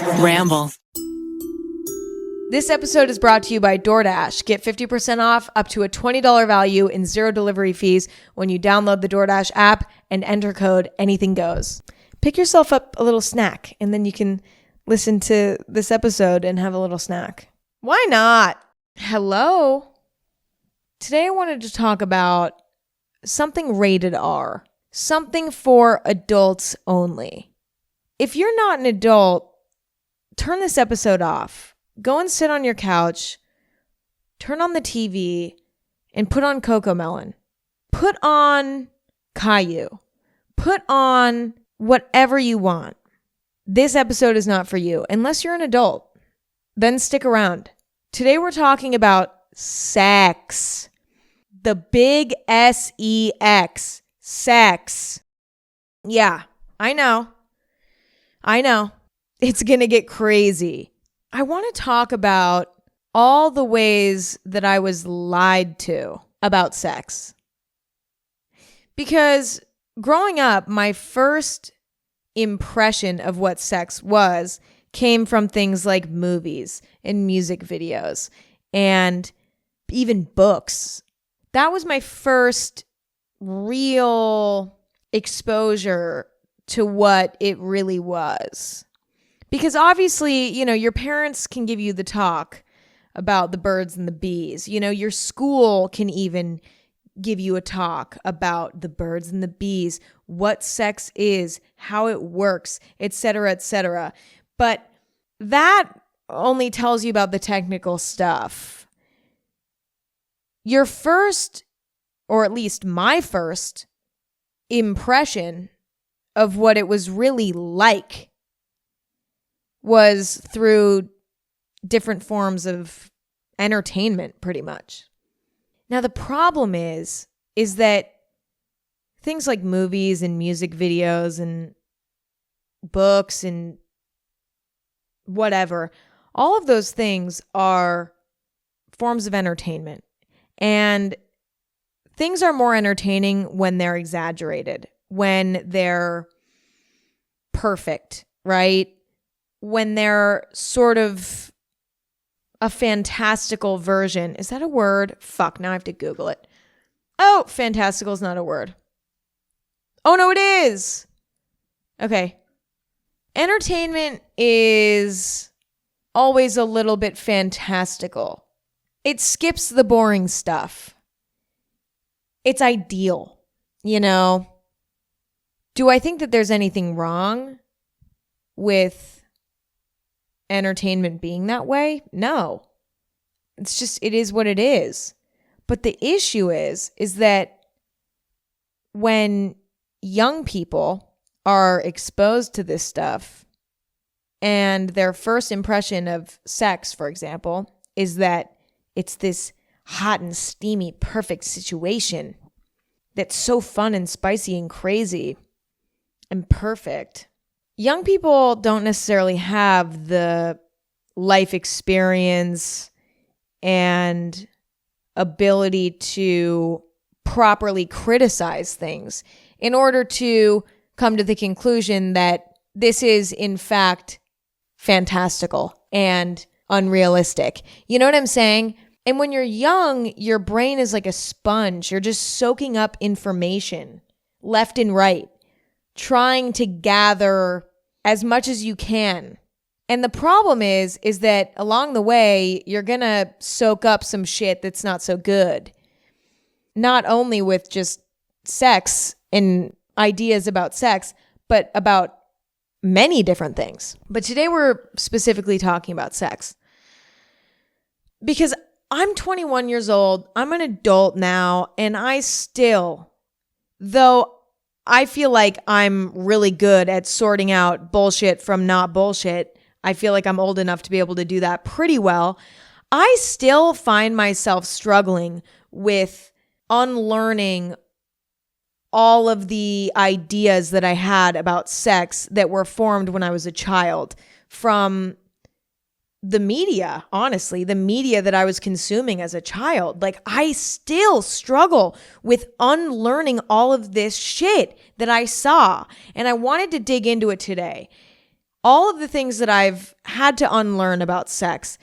Ramble. This episode is brought to you by DoorDash. Get 50% off up to a $20 value in 0 delivery fees when you download the DoorDash app and enter code ANYTHINGGOES. Pick yourself up a little snack and then you can listen to this episode and have a little snack. Why not? Hello. Today I wanted to talk about something rated R. Something for adults only. If you're not an adult, turn this episode off. Go and sit on your couch, turn on the TV, and put on Cocomelon. Put on Caillou. Put on whatever you want. This episode is not for you, unless you're an adult. Then stick around. Today we're talking about sex. The big S-E-X. Sex. Yeah, I know. It's gonna get crazy. I want to talk about all the ways that I was lied to about sex. Because growing up, my first impression of what sex was came from things like movies and music videos and even books. That was my first real exposure to what it really was. Because obviously, your parents can give you the talk about the birds and the bees. Your school can even give you a talk about the birds and the bees, what sex is, how it works, etc., etc. But that only tells you about the technical stuff. Your first, or at least my first, impression of what it was really like was through different forms of entertainment, pretty much. Now, the problem is that things like movies and music videos and books and whatever, all of those things are forms of entertainment. And things are more entertaining when they're exaggerated, when they're perfect, right? When they're sort of a fantastical version. Is that a word? Fuck, now I have to Google it. Oh, fantastical is not a word. Oh, no, it is. Okay. Entertainment is always a little bit fantastical. It skips the boring stuff. It's ideal, Do I think that there's anything wrong with entertainment being that way? No. It's just, it is what it is. But the issue is that when young people are exposed to this stuff and their first impression of sex, for example, is that it's this hot and steamy, perfect situation that's so fun and spicy and crazy and perfect. Young people don't necessarily have the life experience and ability to properly criticize things in order to come to the conclusion that this is, in fact, fantastical and unrealistic. You know what I'm saying? And when you're young, your brain is like a sponge. You're just soaking up information left and right, trying to gather as much as you can. And the problem is that along the way, you're going to soak up some shit that's not so good. Not only with just sex and ideas about sex, but about many different things. But today we're specifically talking about sex. Because I'm 21 years old, I'm an adult now, and I still, though I feel like I'm really good at sorting out bullshit from not bullshit, I feel like I'm old enough to be able to do that pretty well, I still find myself struggling with unlearning all of the ideas that I had about sex that were formed when I was a child from the media, honestly, the media that I was consuming as a child. Like, I still struggle with unlearning all of this shit that I saw, and I wanted to dig into it today. all of the things that I've had to unlearn about sex.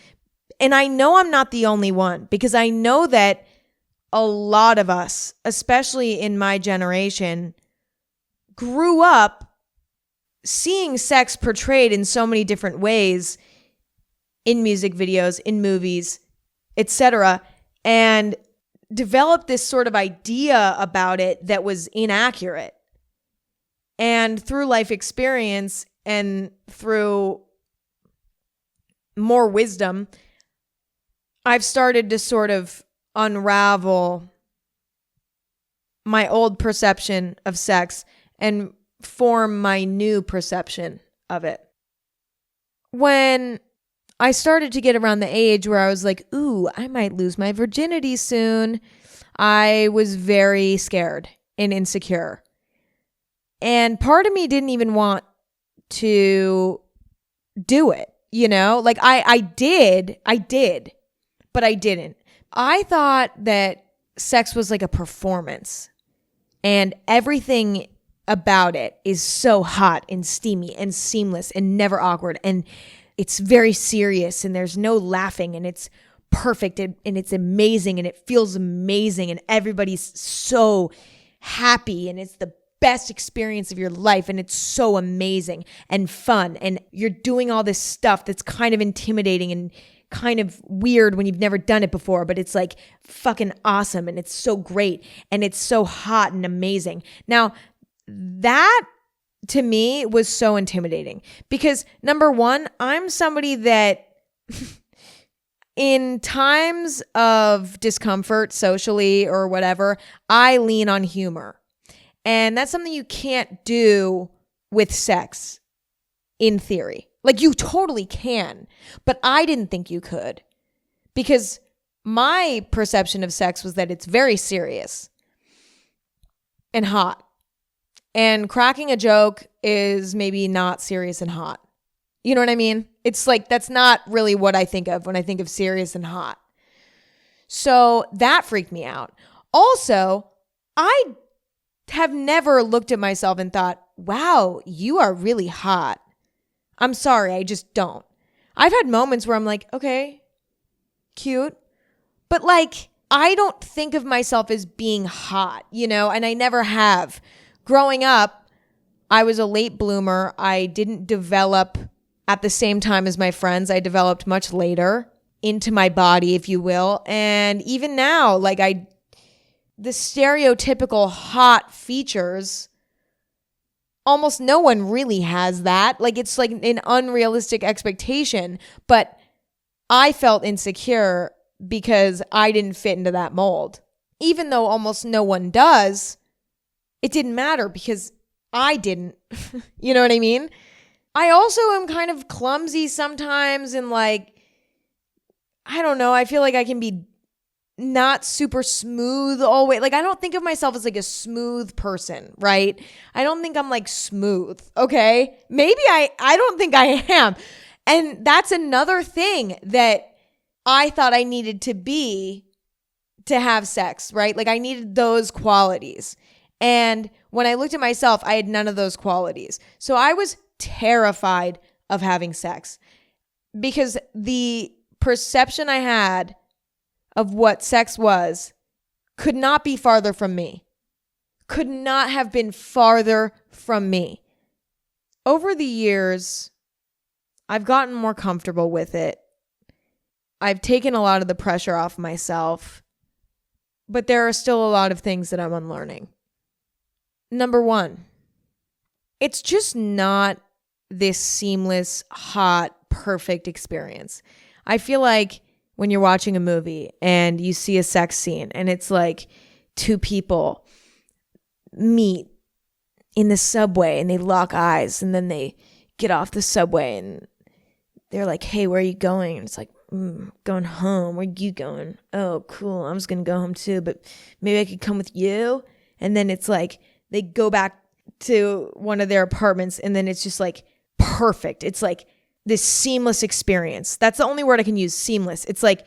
And I know I'm not the only one, because I know that a lot of us, especially in my generation, grew up seeing sex portrayed in so many different ways in music videos, in movies, etc., and developed this sort of idea about it that was inaccurate. And through life experience and through more wisdom, I've started to sort of unravel my old perception of sex and form my new perception of it. When I started to get around the age where I was like, ooh, I might lose my virginity soon, I was very scared and insecure. And part of me didn't even want to do it, you know? Like I did, but I didn't. I thought that sex was like a performance, and everything about it is so hot and steamy and seamless and never awkward, and it's very serious, and there's no laughing, and it's perfect, and it's amazing, and it feels amazing, and everybody's so happy, and it's the best experience of your life, and it's so amazing and fun, and you're doing all this stuff that's kind of intimidating and kind of weird when you've never done it before, but it's like fucking awesome, and it's so great, and it's so hot and amazing. Now, that to me was so intimidating, because number one, I'm somebody that in times of discomfort socially or whatever, I lean on humor. And that's something you can't do with sex in theory. Like, you totally can, but I didn't think you could, because my perception of sex was that it's very serious and hot. And cracking a joke is maybe not serious and hot. You know what I mean? It's like, that's not really what I think of when I think of serious and hot. So that freaked me out. Also, I have never looked at myself and thought, wow, you are really hot. I'm sorry, I just don't. I've had moments where I'm like, okay, cute. But like, I don't think of myself as being hot, you know, and I never have. Growing up, I was a late bloomer. I didn't develop at the same time as my friends. I developed much later into my body, if you will. And even now, like the stereotypical hot features, almost no one really has that. Like, it's like an unrealistic expectation. But I felt insecure because I didn't fit into that mold. Even though almost no one does, it didn't matter because I didn't. You know what I mean? I also am kind of clumsy sometimes, and like, I don't know, I feel like I can be not super smooth always. Like, I don't think of myself as like a smooth person, right? I don't think I'm like smooth, okay? Maybe I don't think I am. And that's another thing that I thought I needed to be to have sex, right? Like, I needed those qualities. And when I looked at myself, I had none of those qualities. So I was terrified of having sex, because the perception I had of what sex was could not be farther from me. Could not have been farther from me. Over the years, I've gotten more comfortable with it. I've taken a lot of the pressure off myself, but there are still a lot of things that I'm unlearning. Number one, it's just not this seamless, hot, perfect experience. I feel like when you're watching a movie and you see a sex scene and it's like two people meet in the subway and they lock eyes, and then they get off the subway and they're like, hey, where are you going? And it's like, going home. Where you going? Oh, cool. I'm just going to go home too, but maybe I could come with you. And then it's like, they go back to one of their apartments, and then it's just like perfect. It's like this seamless experience. That's the only word I can use, seamless. It's like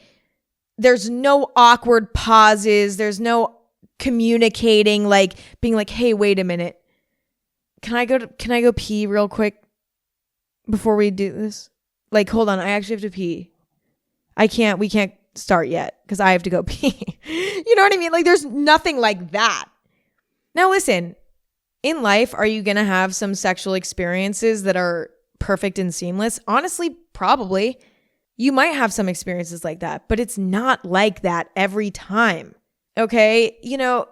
there's no awkward pauses. There's no communicating, like being like, hey, wait a minute. Can I go pee real quick? before we do this? Like, hold on. I actually have to pee. We can't start yet because I have to go pee. You know what I mean? Like, there's nothing like that. Now, listen, in life, are you going to have some sexual experiences that are perfect and seamless? Honestly, probably. You might have some experiences like that, but it's not like that every time. Okay? You know,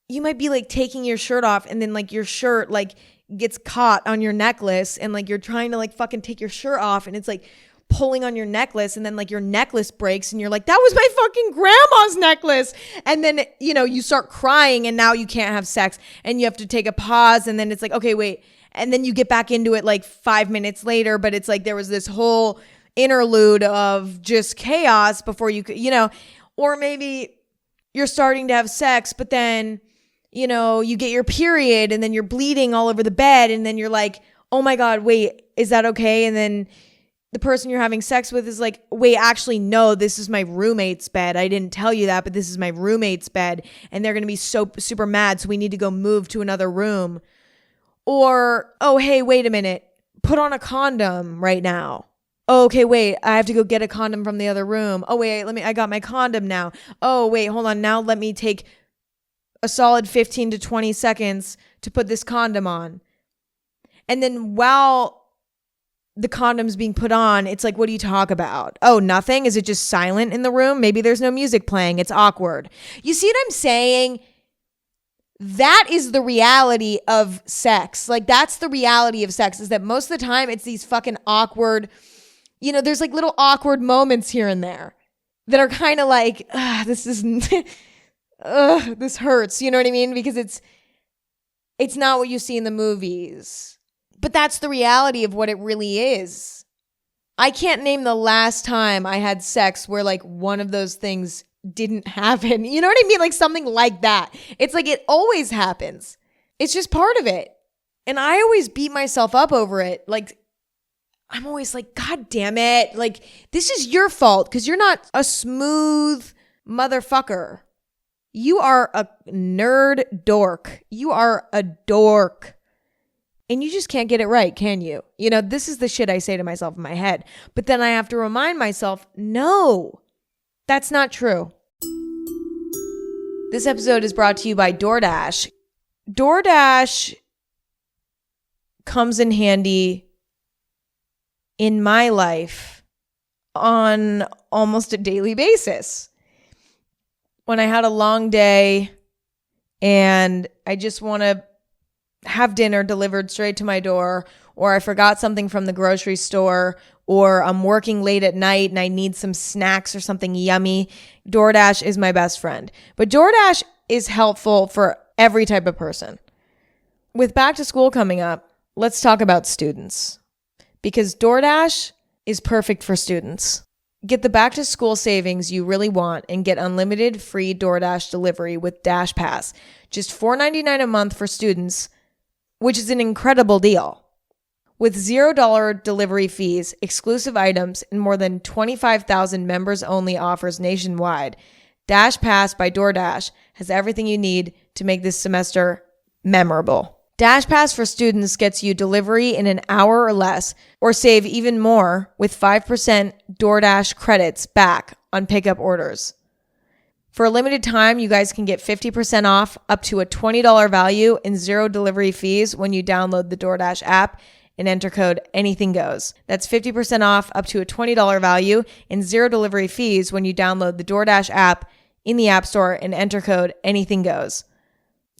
you might be like taking your shirt off and then like your shirt like gets caught on your necklace and like you're trying to like fucking take your shirt off and it's like pulling on your necklace and then like your necklace breaks and you're like, that was my fucking grandma's necklace. And then, you know, you start crying and now you can't have sex and you have to take a pause and then it's like, okay, wait. And then you get back into it like 5 minutes later, but it's like there was this whole interlude of just chaos before you could, you know, or maybe you're starting to have sex, but then, you know, you get your period and then you're bleeding all over the bed and then you're like, oh my God, wait, is that okay? And then the person you're having sex with is like, wait, actually, no, this is my roommate's bed. I didn't tell you that, but this is my roommate's bed. And they're going to be so super mad. So we need to go move to another room. Or, oh, hey, wait a minute. Put on a condom right now. Oh, okay, wait, I have to go get a condom from the other room. Oh, wait, I got my condom now. Oh, wait, hold on. Now let me take a solid 15 to 20 seconds to put this condom on. And then while the condom's being put on, it's like, what do you talk about? Oh, nothing? Is it just silent in the room? Maybe there's no music playing. It's awkward. You see what I'm saying? That is the reality of sex. Like, that's the reality of sex, is that most of the time it's these fucking awkward, you know, there's like little awkward moments here and there that are kind of like, this isn't... this hurts, you know what I mean? Because it's not what you see in the movies. But that's the reality of what it really is. I can't name the last time I had sex where like one of those things didn't happen. You know what I mean? Like something like that. It's like it always happens. It's just part of it. And I always beat myself up over it. Like, I'm always like, God damn it. Like, this is your fault because you're not a smooth motherfucker. You are a nerd dork. You are a dork. And you just can't get it right, can you? You know, this is the shit I say to myself in my head. But then I have to remind myself, no, that's not true. This episode is brought to you by DoorDash. DoorDash comes in handy in my life on almost a daily basis. When I had a long day and I just want to have dinner delivered straight to my door, or I forgot something from the grocery store, or I'm working late at night and I need some snacks or something yummy, DoorDash is my best friend. But DoorDash is helpful for every type of person. With back to school coming up, let's talk about students. Because DoorDash is perfect for students. Get the back to school savings you really want and get unlimited free DoorDash delivery with Dash Pass. Just $4.99 a month for students, which is an incredible deal. With $0 delivery fees, exclusive items, and more than 25,000 members-only offers nationwide, Dash Pass by DoorDash has everything you need to make this semester memorable. Dash Pass for students gets you delivery in an hour or less, or save even more with 5% DoorDash credits back on pickup orders. For a limited time, you guys can get 50% off up to a $20 value and $0 delivery fees when you download the DoorDash app and enter code ANYTHINGGOES. That's 50% off up to a $20 value and $0 delivery fees when you download the DoorDash app in the App Store and enter code ANYTHINGGOES.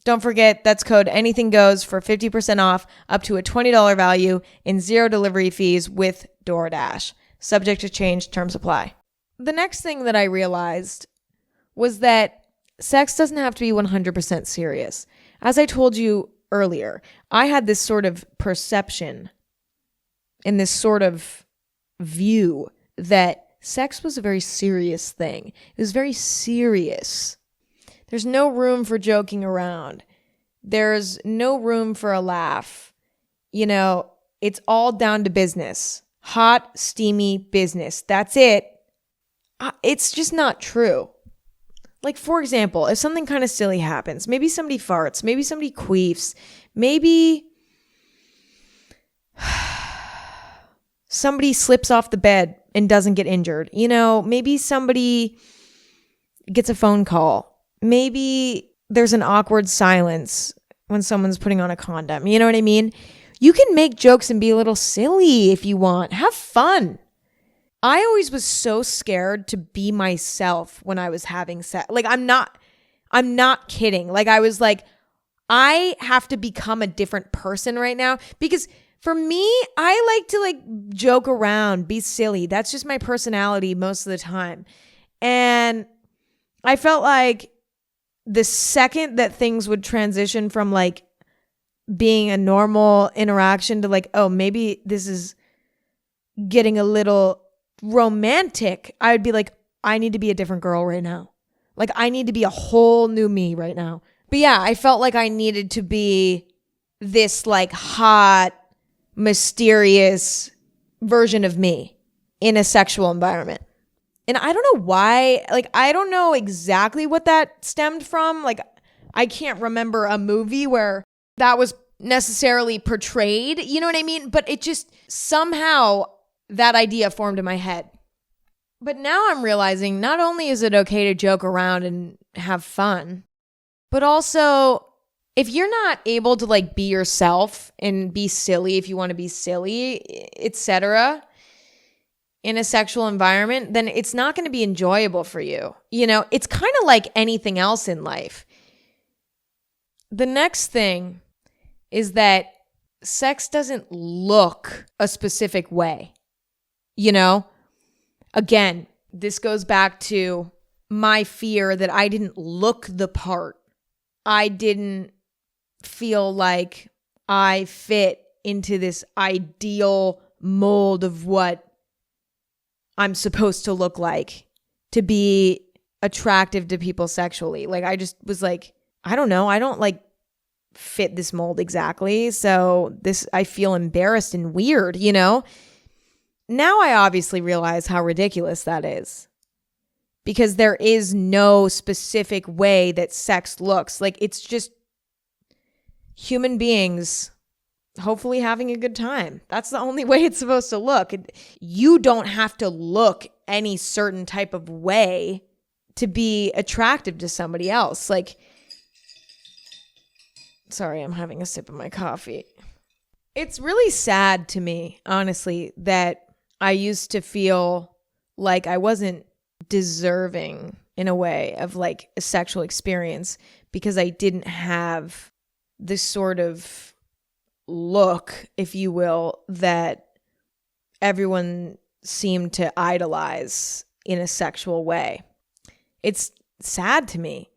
Don't forget, that's code ANYTHINGGOES for 50% off up to a $20 value and $0 delivery fees with DoorDash. Subject to change, terms apply. The next thing that I realized was that sex doesn't have to be 100% serious. As I told you earlier, I had this sort of perception and this sort of view that sex was a very serious thing. It was very serious. There's no room for joking around. There's no room for a laugh. You know, it's all down to business. Hot, steamy business. That's it. It's just not true. Like, for example, if something kind of silly happens, maybe somebody farts, maybe somebody queefs, maybe somebody slips off the bed and doesn't get injured. You know, maybe somebody gets a phone call. Maybe there's an awkward silence when someone's putting on a condom. You know what I mean? You can make jokes and be a little silly if you want. Have fun. I always was so scared to be myself when I was having sex. Like, I'm not kidding. Like, I was like, I have to become a different person right now, because for me, I like to like joke around, be silly. That's just my personality most of the time. And I felt like the second that things would transition from like being a normal interaction to like, oh, maybe this is getting a little romantic, I would be like, I need to be a different girl right now. Like, I need to be a whole new me right now. But yeah, I felt like I needed to be this like hot, mysterious version of me in a sexual environment. And I don't know why, like, I don't know exactly what that stemmed from. Like, I can't remember a movie where that was necessarily portrayed, you know what I mean? But it just somehow that idea formed in my head. But now I'm realizing not only is it okay to joke around and have fun, but also if you're not able to like be yourself and be silly if you want to be silly, etc., in a sexual environment, then it's not going to be enjoyable for you. You know, it's kind of like anything else in life. The next thing is that sex doesn't look a specific way. You know, again, this goes back to my fear that I didn't look the part. I didn't feel like I fit into this ideal mold of what I'm supposed to look like to be attractive to people sexually. Like, I just was like, I don't know. I don't like fit this mold exactly. So I feel embarrassed and weird, you know? Now I obviously realize how ridiculous that is, because there is no specific way that sex looks. Like, it's just human beings hopefully having a good time. That's the only way it's supposed to look. You don't have to look any certain type of way to be attractive to somebody else. Like, sorry, I'm having a sip of my coffee. It's really sad to me, honestly, that I used to feel like I wasn't deserving in a way of like a sexual experience because I didn't have this sort of look, if you will, that everyone seemed to idolize in a sexual way. It's sad to me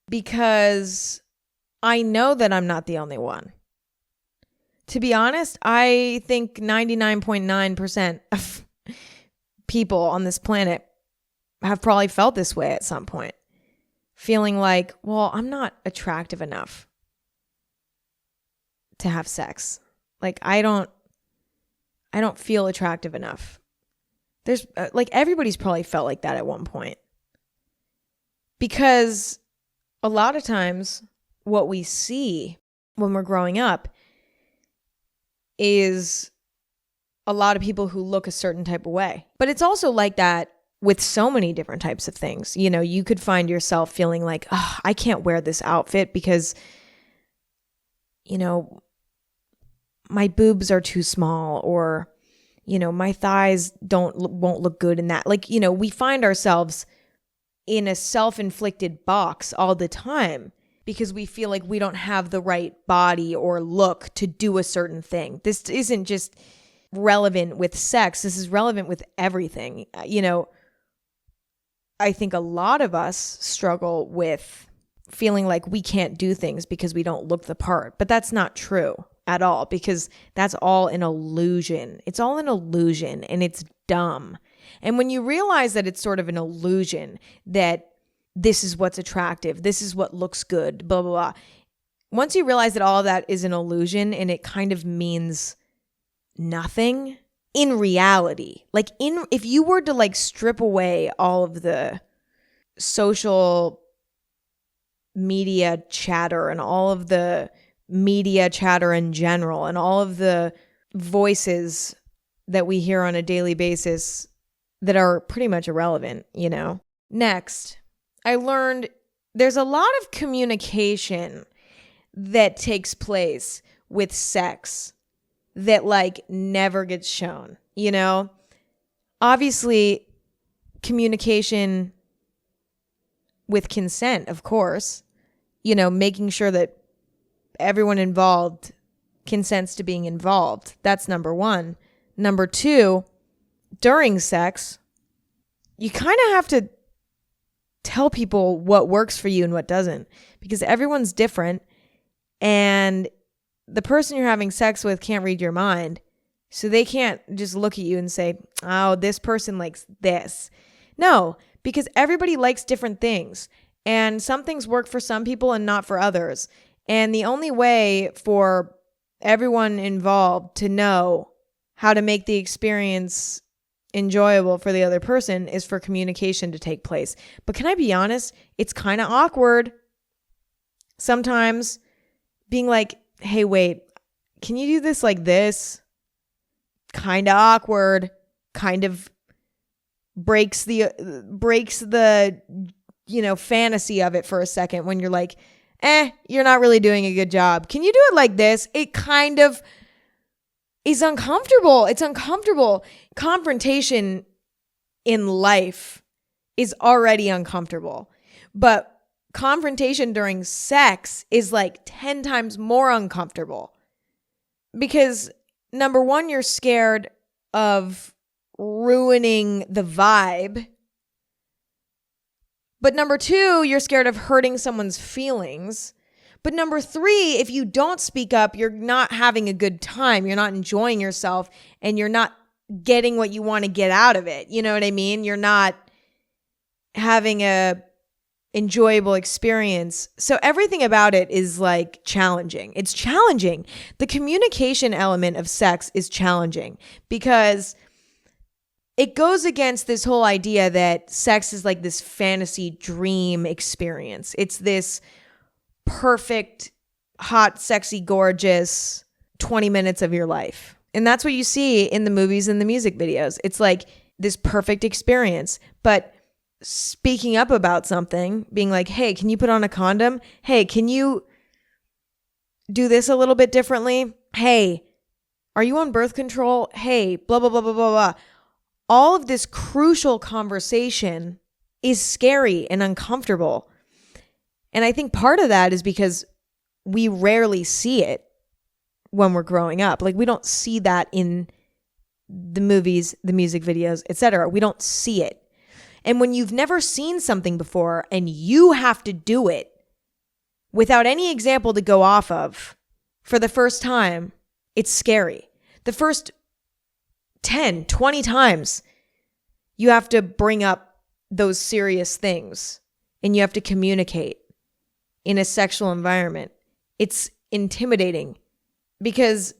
because I know that I'm not the only one. To be honest, I think 99.9% of people on this planet have probably felt this way at some point. Feeling like, well, I'm not attractive enough to have sex. Like, I don't feel attractive enough. There's like, everybody's probably felt like that at one point. Because a lot of times what we see when we're growing up is a lot of people who look a certain type of way. But it's also like that with so many different types of things. You know, you could find yourself feeling like, oh, I can't wear this outfit because, you know, my boobs are too small, or, you know, my thighs won't look good in that. Like, you know, we find ourselves in a self-inflicted box all the time because we feel like we don't have the right body or look to do a certain thing. This isn't just relevant with sex. This is relevant with everything. You know, I think a lot of us struggle with feeling like we can't do things because we don't look the part. But that's not true at all, because that's all an illusion. It's all an illusion, and it's dumb. And when you realize that it's sort of an illusion, that this is what's attractive, this is what looks good, blah, blah, blah. Once you realize that all of that is an illusion and it kind of means nothing in reality, like if you were to like strip away all of the social media chatter and all of the media chatter in general and all of the voices that we hear on a daily basis that are pretty much irrelevant, you know? Next, I learned there's a lot of communication that takes place with sex that like never gets shown, you know? Obviously, communication with consent, of course, you know, making sure that everyone involved consents to being involved. That's number one. Number two, during sex, you kind of have to tell people what works for you and what doesn't, because everyone's different and the person you're having sex with can't read your mind. So they can't just look at you and say, oh, this person likes this. No, because everybody likes different things and some things work for some people and not for others. And the only way for everyone involved to know how to make the experience enjoyable for the other person is for communication to take place. But can I be honest? It's kind of awkward sometimes being like, hey, wait, can you do this like this? Kind of awkward, kind of breaks the you know, fantasy of it for a second when you're like, you're not really doing a good job. Can you do it like this? It kind of is uncomfortable. It's uncomfortable. Confrontation in life is already uncomfortable, but confrontation during sex is like 10 times more uncomfortable because number one, you're scared of ruining the vibe. But number two, you're scared of hurting someone's feelings. But number three, if you don't speak up, you're not having a good time. You're not enjoying yourself and you're not getting what you want to get out of it. You know what I mean? You're not having a enjoyable experience. So everything about it is like challenging. It's challenging. The communication element of sex is challenging because it goes against this whole idea that sex is like this fantasy dream experience. It's this perfect, hot, sexy, gorgeous 20 minutes of your life. And that's what you see in the movies and the music videos. It's like this perfect experience. But speaking up about something, being like, hey, can you put on a condom? Hey, can you do this a little bit differently? Hey, are you on birth control? Hey, blah, blah, blah, blah, blah, blah. All of this crucial conversation is scary and uncomfortable. And I think part of that is because we rarely see it when we're growing up. Like we don't see that in the movies, the music videos, etc. We don't see it. And when you've never seen something before and you have to do it without any example to go off of for the first time, it's scary. The first 10, 20 times, you have to bring up those serious things and you have to communicate in a sexual environment. It's intimidating because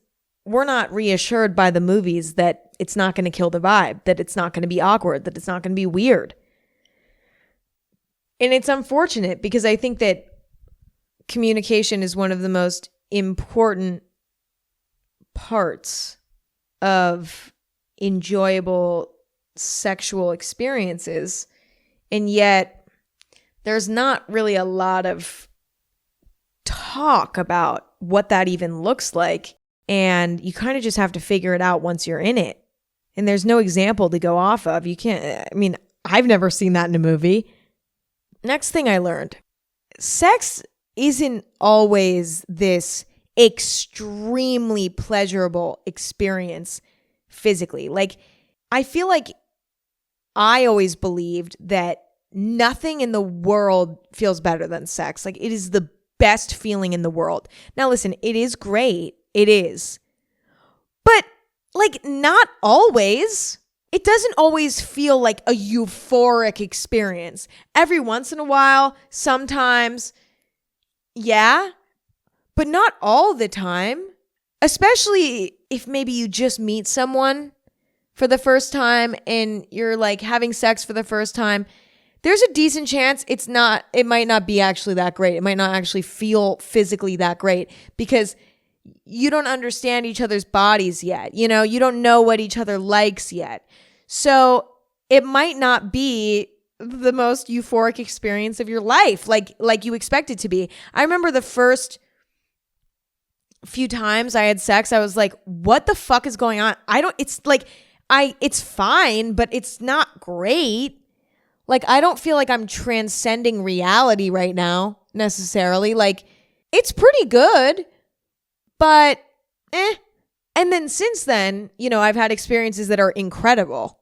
we're not reassured by the movies that it's not going to kill the vibe, that it's not going to be awkward, that it's not going to be weird. And it's unfortunate because I think that communication is one of the most important parts of enjoyable sexual experiences. And yet there's not really a lot of talk about what that even looks like. And you kind of just have to figure it out once you're in it. And there's no example to go off of. You can't, I mean, I've never seen that in a movie. Next thing I learned, sex isn't always this extremely pleasurable experience physically. Like, I feel like I always believed that nothing in the world feels better than sex. Like, it is the best feeling in the world. Now, listen, it is great. It is. But, like, not always. It doesn't always feel like a euphoric experience. Every once in a while, sometimes, yeah, but not all the time. Especially if maybe you just meet someone for the first time and you're like having sex for the first time. There's a decent chance it might not be actually that great. It might not actually feel physically that great because you don't understand each other's bodies yet. You know, you don't know what each other likes yet. So it might not be the most euphoric experience of your life, like you expect it to be. I remember the first few times I had sex, I was like, what the fuck is going on? It's fine, but it's not great. Like, I don't feel like I'm transcending reality right now necessarily. Like, it's pretty good, but And then since then, you know, I've had experiences that are incredible.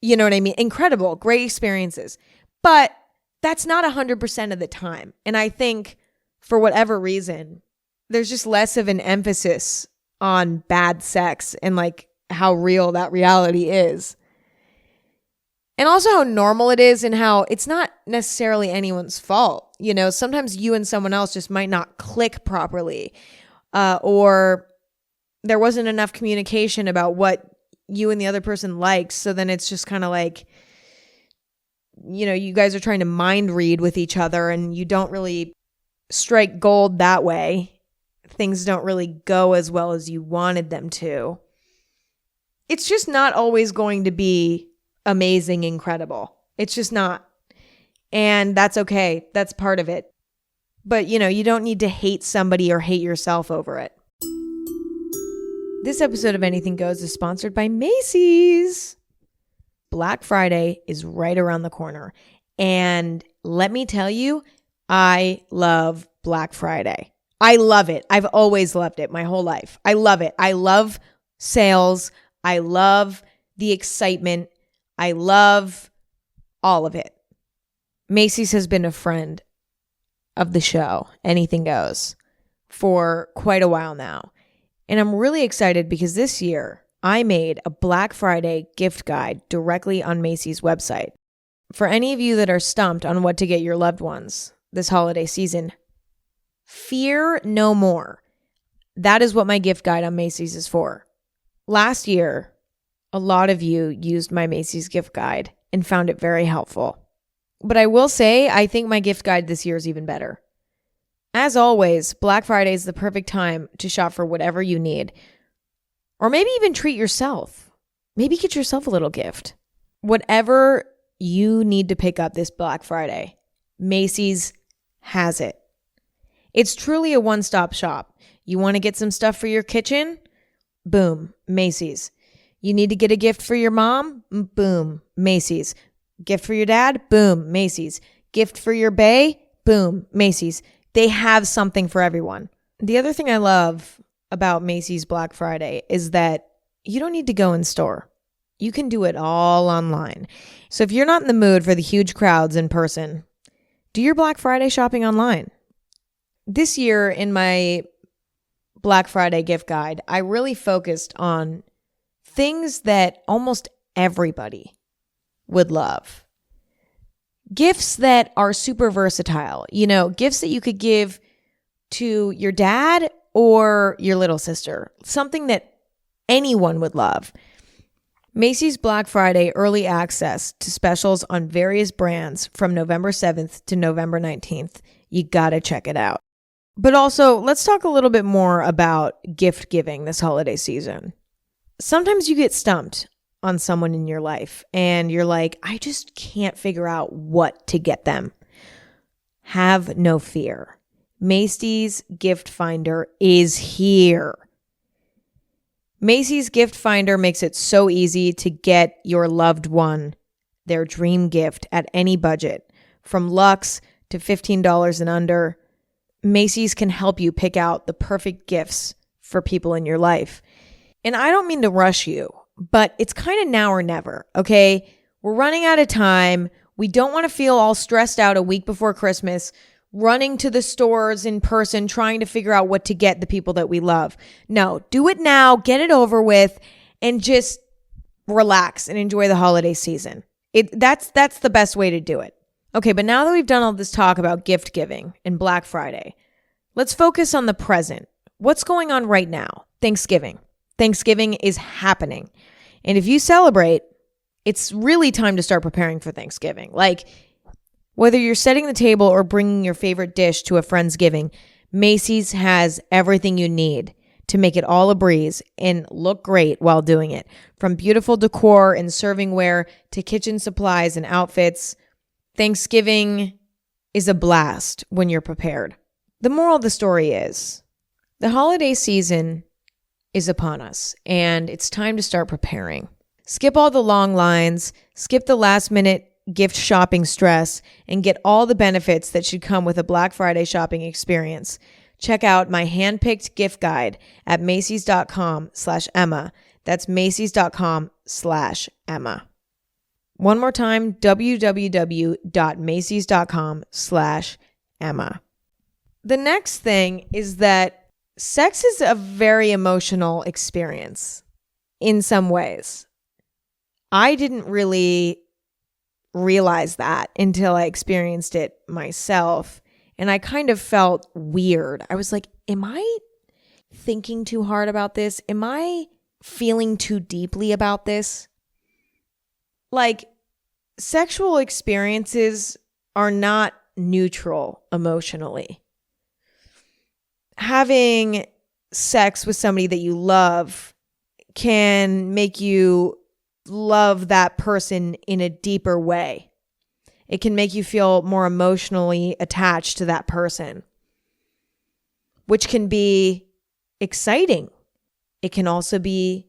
You know what I mean? Incredible, great experiences. But that's not 100% of the time. And I think for whatever reason, there's just less of an emphasis on bad sex and like how real that reality is. And also how normal it is and how it's not necessarily anyone's fault. You know, sometimes you and someone else just might not click properly, or there wasn't enough communication about what you and the other person likes. So then it's just kind of like, you know, you guys are trying to mind read with each other and you don't really strike gold that way. Things don't really go as well as you wanted them to. It's just not always going to be amazing, incredible. It's just not. And that's okay. That's part of it. But, you know, you don't need to hate somebody or hate yourself over it. This episode of Anything Goes is sponsored by Macy's. Black Friday is right around the corner. And let me tell you, I love Black Friday. I love it. I've always loved it my whole life. I love it. I love sales. I love the excitement. I love all of it. Macy's has been a friend of the show, Anything Goes, for quite a while now. And I'm really excited because this year I made a Black Friday gift guide directly on Macy's website. For any of you that are stumped on what to get your loved ones this holiday season, fear no more. That is what my gift guide on Macy's is for. Last year, a lot of you used my Macy's gift guide and found it very helpful. But I will say, I think my gift guide this year is even better. As always, Black Friday is the perfect time to shop for whatever you need. Or maybe even treat yourself. Maybe get yourself a little gift. Whatever you need to pick up this Black Friday, Macy's has it. It's truly a one-stop shop. You want to get some stuff for your kitchen? Boom, Macy's. You need to get a gift for your mom? Boom, Macy's. Gift for your dad? Boom, Macy's. Gift for your bae? Boom, Macy's. They have something for everyone. The other thing I love about Macy's Black Friday is that you don't need to go in store. You can do it all online. So if you're not in the mood for the huge crowds in person, do your Black Friday shopping online. This year in my Black Friday gift guide, I really focused on things that almost everybody would love. Gifts that are super versatile, you know, gifts that you could give to your dad or your little sister, something that anyone would love. Macy's Black Friday early access to specials on various brands from November 7th to November 19th. You gotta check it out. But also, let's talk a little bit more about gift giving this holiday season. Sometimes you get stumped on someone in your life and you're like, I just can't figure out what to get them. Have no fear. Macy's Gift Finder is here. Macy's Gift Finder makes it so easy to get your loved one their dream gift at any budget, from luxe to $15 and under. Macy's can help you pick out the perfect gifts for people in your life. And I don't mean to rush you, but it's kind of now or never, okay? We're running out of time. We don't want to feel all stressed out a week before Christmas, running to the stores in person, trying to figure out what to get the people that we love. No, do it now, get it over with, and just relax and enjoy the holiday season. That's the best way to do it. Okay, but now that we've done all this talk about gift giving and Black Friday, let's focus on the present. What's going on right now? Thanksgiving. Thanksgiving is happening. And if you celebrate, it's really time to start preparing for Thanksgiving. Like, whether you're setting the table or bringing your favorite dish to a Friendsgiving, Macy's has everything you need to make it all a breeze and look great while doing it. From beautiful decor and servingware to kitchen supplies and outfits, Thanksgiving is a blast when you're prepared. The moral of the story is the holiday season is upon us and it's time to start preparing. Skip all the long lines, skip the last minute gift shopping stress, and get all the benefits that should come with a Black Friday shopping experience. Check out my handpicked gift guide at Macys.com/Emma. That's Macys.com/Emma. One more time, www.Macys.com/Emma. The next thing is that sex is a very emotional experience in some ways. I didn't really realize that until I experienced it myself. And I kind of felt weird. I was like, am I thinking too hard about this? Am I feeling too deeply about this? Like, sexual experiences are not neutral emotionally. Having sex with somebody that you love can make you love that person in a deeper way. It can make you feel more emotionally attached to that person, which can be exciting. It can also be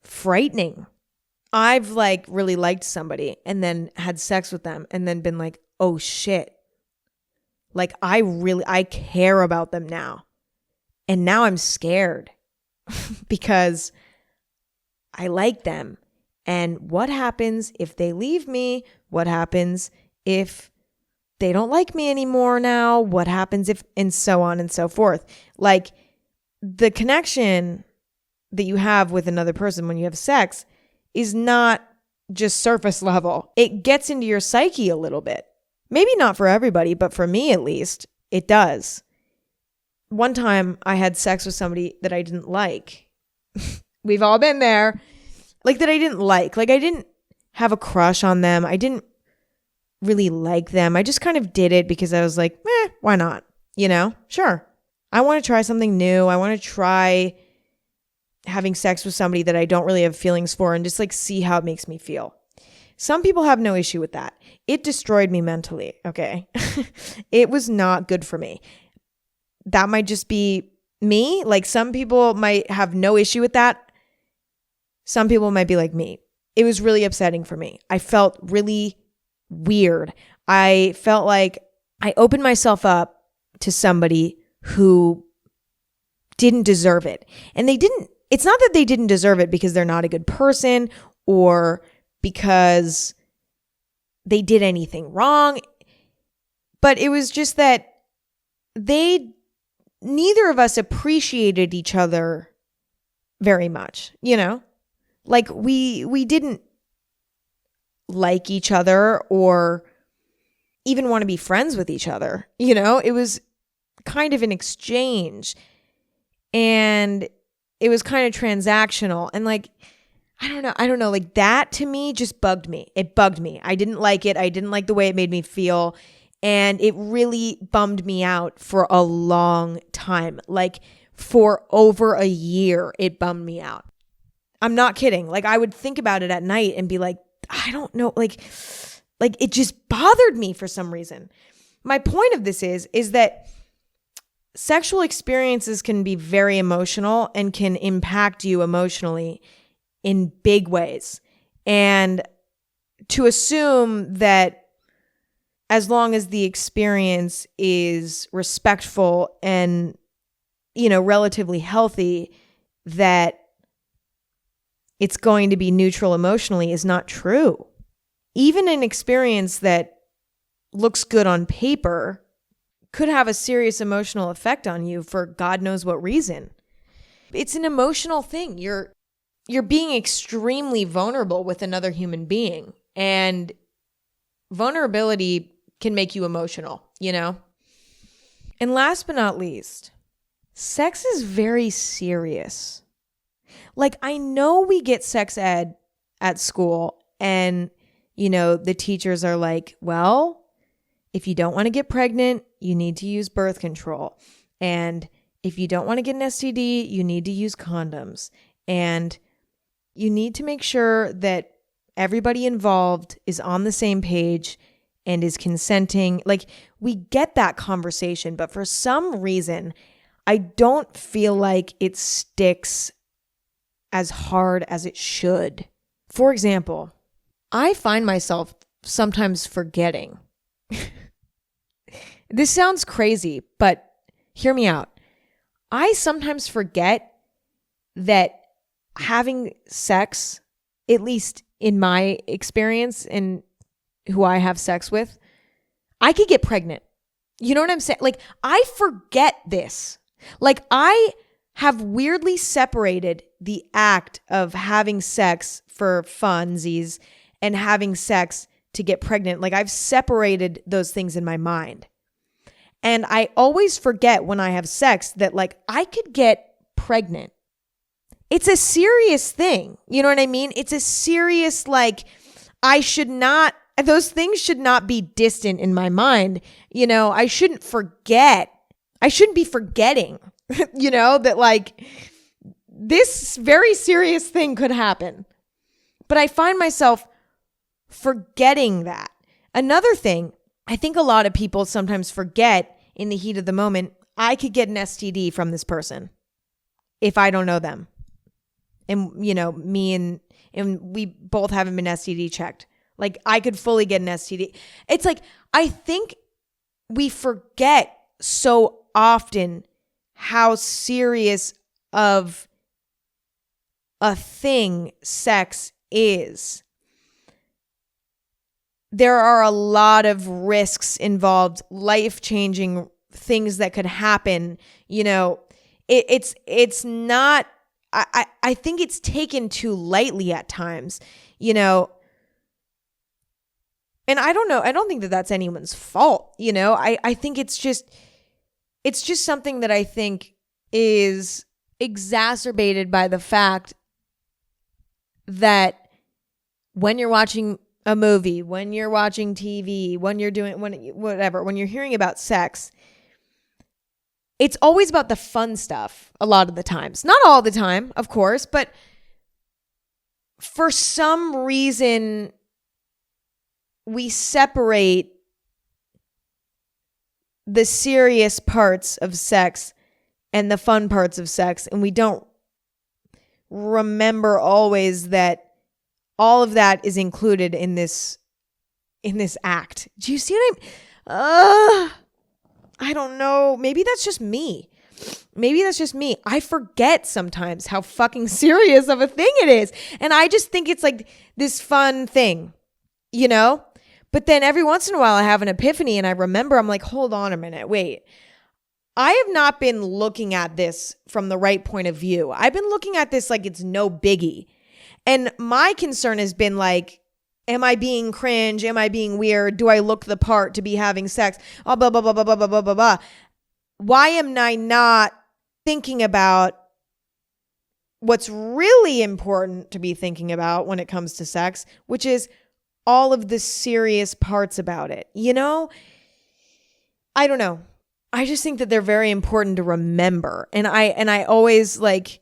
frightening. I've really liked somebody and then had sex with them and then been like, oh shit. I care about them now. And now I'm scared because I like them. And what happens if they leave me? What happens if they don't like me anymore now? What happens if, and so on and so forth. Like, the connection that you have with another person when you have sex is not just surface level. It gets into your psyche a little bit. Maybe not for everybody, but for me at least, it does. One time I had sex with somebody that I didn't like. We've all been there. That I didn't like. I didn't have a crush on them. I didn't really like them. I just kind of did it because I was like, why not? Sure. I want to try something new. I want to try having sex with somebody that I don't really have feelings for and just see how it makes me feel. Some people have no issue with that. It destroyed me mentally, okay? It was not good for me. That might just be me. Some people might have no issue with that. Some people might be like me. It was really upsetting for me. I felt really weird. I felt like I opened myself up to somebody who didn't deserve it. And it's not that they didn't deserve it because they're not a good person or because they did anything wrong. But it was just that neither of us appreciated each other very much, we didn't like each other or even want to be friends with each other. It was kind of an exchange and it was kind of transactional. And I don't know, that to me just bugged me. It bugged me. I didn't like it. I didn't like the way it made me feel. And it really bummed me out for a long time. For over a year, it bummed me out. I'm not kidding. I would think about it at night and be like, I don't know, it just bothered me for some reason. My point of this is that sexual experiences can be very emotional and can impact you emotionally in big ways. And to assume that as long as the experience is respectful and, relatively healthy, that it's going to be neutral emotionally is not true. Even an experience that looks good on paper could have a serious emotional effect on you for God knows what reason. It's an emotional thing. You're being extremely vulnerable with another human being, and vulnerability can make you emotional, And last but not least, sex is very serious. I know we get sex ed at school and, the teachers are like, well, if you don't want to get pregnant, you need to use birth control. And if you don't want to get an STD, you need to use condoms. And you need to make sure that everybody involved is on the same page and is consenting. Like, we get that conversation, but for some reason, I don't feel like it sticks as hard as it should. For example, I find myself sometimes forgetting. This sounds crazy, but hear me out. I sometimes forget that having sex, at least in my experience and who I have sex with, I could get pregnant. You know what I'm saying? Like, I forget this. Like, I have weirdly separated the act of having sex for funsies and having sex to get pregnant. Like, I've separated those things in my mind. And I always forget when I have sex that, like, I could get pregnant. It's a serious thing. You know what I mean? It's a serious, like, those things should not be distant in my mind. You know, I shouldn't forget. I shouldn't be forgetting, you know, that, like, this very serious thing could happen. But I find myself forgetting that. Another thing, I think a lot of people sometimes forget in the heat of the moment, I could get an STD from this person if I don't know them. And, you know, me and we both haven't been STD checked. Like, I could fully get an STD. It's like, I think we forget so often how serious of a thing sex is. There are a lot of risks involved, life-changing things that could happen. You know, it's not, I think it's taken too lightly at times, you know. And I don't know, I don't think that that's anyone's fault, you know. I think it's just something that I think is exacerbated by the fact that when you're watching a movie, when you're watching TV, when you're when you're hearing about sex, it's always about the fun stuff a lot of the times. Not all the time, of course, but for some reason, we separate the serious parts of sex and the fun parts of sex, and we don't remember always that all of that is included in this act. Do you see what I don't know. Maybe that's just me. I forget sometimes how fucking serious of a thing it is. And I just think it's like this fun thing, you know? But then every once in a while I have an epiphany and I remember, I'm like, hold on a minute, wait. I have not been looking at this from the right point of view. I've been looking at this like it's no biggie. And my concern has been like, am I being cringe? Am I being weird? Do I look the part to be having sex? Oh, blah, blah, blah, blah, blah, blah, blah, blah. Why am I not thinking about what's really important to be thinking about when it comes to sex, which is all of the serious parts about it? You know, I don't know. I just think that they're very important to remember. And I always like,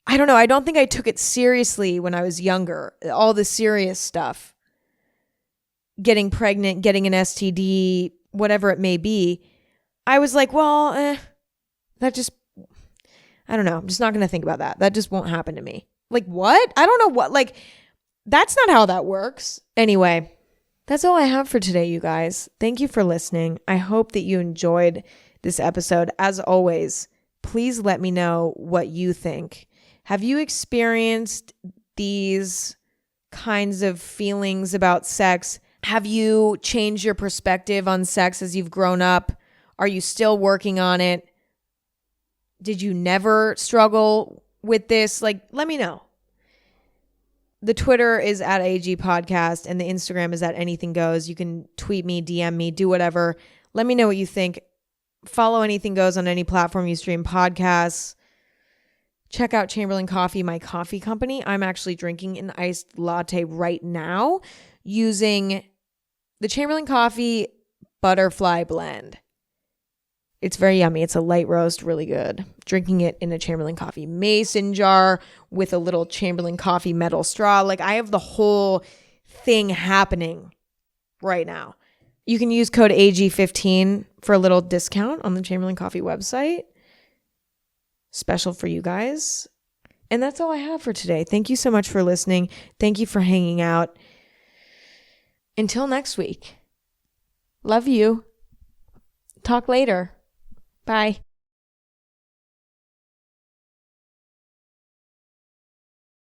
I don't know. I don't think I took it seriously when I was younger. All the serious stuff, getting pregnant, getting an STD, whatever it may be. I was like, well, I don't know. I'm just not going to think about that. That just won't happen to me. Like, what? I don't know what, like, that's not how that works. Anyway, that's all I have for today, you guys. Thank you for listening. I hope that you enjoyed this episode. As always, please let me know what you think. Have you experienced these kinds of feelings about sex? Have you changed your perspective on sex as you've grown up? Are you still working on it? Did you never struggle with this? Like, let me know. The Twitter is at AG Podcast and the Instagram is at Anything Goes. You can tweet me, DM me, do whatever. Let me know what you think. Follow Anything Goes on any platform you stream podcasts. Check out Chamberlain Coffee, my coffee company. I'm actually drinking an iced latte right now using the Chamberlain Coffee Butterfly Blend. It's very yummy. It's a light roast, really good. Drinking it in a Chamberlain Coffee mason jar with a little Chamberlain Coffee metal straw. Like, I have the whole thing happening right now. You can use code AG15 for a little discount on the Chamberlain Coffee website. Special for you guys. And that's all I have for today. Thank you so much for listening. Thank you for hanging out. Until next week. Love you. Talk later. Bye.